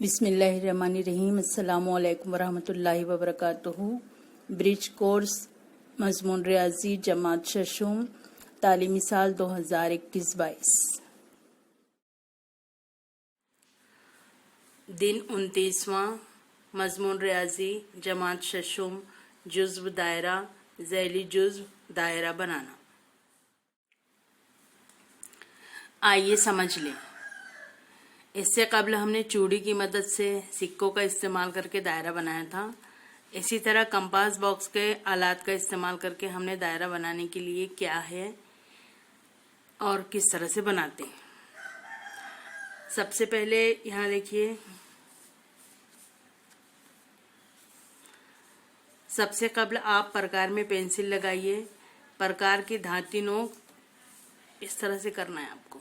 बिस्मिल्लाहिर्रहमानिर्रहीम। अस्सलामुअलैकुम वरहमतुल्लाहि वबरकातुहू। ब्रिज कोर्स मजमून रियाजी जमात शशुम तालीमी साल 2021-22। दिन 29वां मजमून रियाजी जमात शशुम जुज़्व दायरा ज़ैली जुज़्व दायरा बनाना। आइए समझ लें। इससे कबल हमने चूड़ी की मदद से सिक्कों का इस्तेमाल करके दायरा बनाया था। इसी तरह कंपास बॉक्स के आलात का इस्तेमाल करके हमने दायरा बनाने के लिए क्या है और किस तरह से बनाते हैं। सबसे पहले यहाँ देखिए, सबसे कबल आप प्रकार में पेंसिल लगाइए। प्रकार की धाती नोक इस तरह से करना है आपको।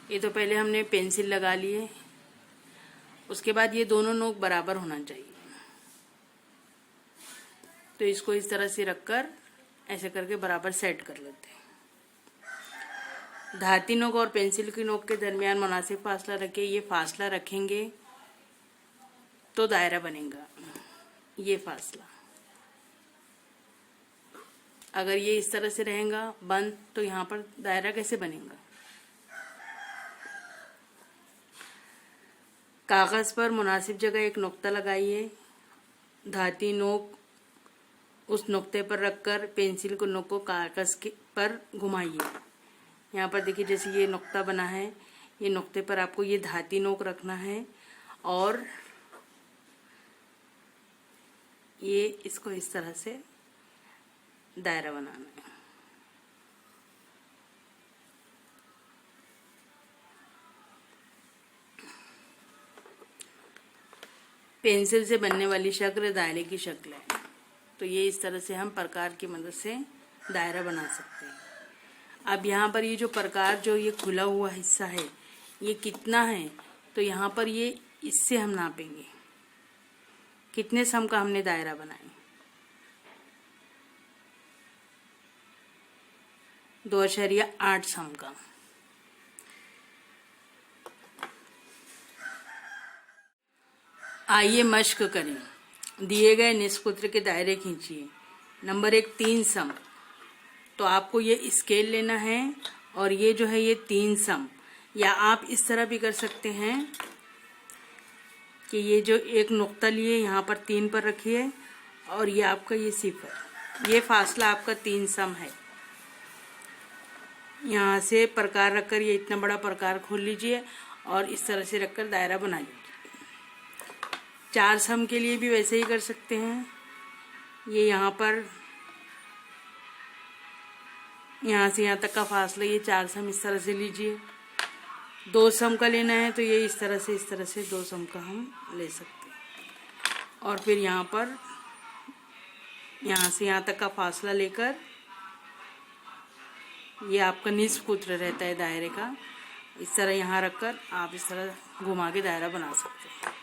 ये तो पहले हमने पेंसिल लगा लिए। उसके बाद ये दोनों नोक बराबर होना चाहिए, तो इसको इस तरह से रखकर ऐसे करके बराबर सेट कर लेते हैं। धाती नोक और पेंसिल की नोक के दरमियान मुनासिब फासला रखें। ये फासला रखेंगे तो दायरा बनेगा। ये फासला अगर ये इस तरह से रहेगा बंद, तो यहाँ पर दायरा कैसे बनेगा। कागज पर मुनासिब जगह एक नुक्ता लगाइए। धाती नोक उस नुक्ते पर रखकर पेंसिल को नोक को कागज के पर घुमाइए। यहाँ पर देखिए, जैसे ये नुक्ता बना है, ये नुक्ते पर आपको ये धाती नोक रखना है और ये इसको इस तरह से दायरा बनाना है। पेंसिल से बनने वाली शक्ल दायरे की शक्ल है, तो ये इस तरह से हम प्रकार की मदद से दायरा बना सकते हैं। अब यहाँ पर ये जो प्रकार, जो ये खुला हुआ हिस्सा है, ये कितना है, तो यहाँ पर ये इससे हम नापेंगे कितने सम का हमने दायरा बनाया। 2.8 सम का। आइए मश्क करें। दिए गए निष्सूत्र के दायरे खींचिए। नंबर 1 3 सम, तो आपको ये स्केल लेना है और ये जो है ये 3 सम, या आप इस तरह भी कर सकते हैं कि ये जो एक नुक्ता लिए यहाँ पर 3 पर रखिए और ये आपका ये 0, ये फासला आपका 3 सम है। यहाँ से प्रकार रखकर ये इतना बड़ा प्रकार खोल लीजिए और इस तरह से रखकर दायरा बना लीजिए। 4 सम के लिए भी वैसे ही कर सकते हैं। ये यहाँ पर, यहाँ से यहाँ तक का फासला, ये 4 सम इस तरह से लीजिए। 2 सम का लेना है तो ये इस तरह से 2 सम का हम ले सकते हैं। और फिर यहाँ पर, यहाँ से यहाँ तक का फासला लेकर, ये आपका निस्फ सूत्र रहता है दायरे का, इस तरह यहाँ रखकर आप इस तरह घुमा के दायरा बना सकते हैं।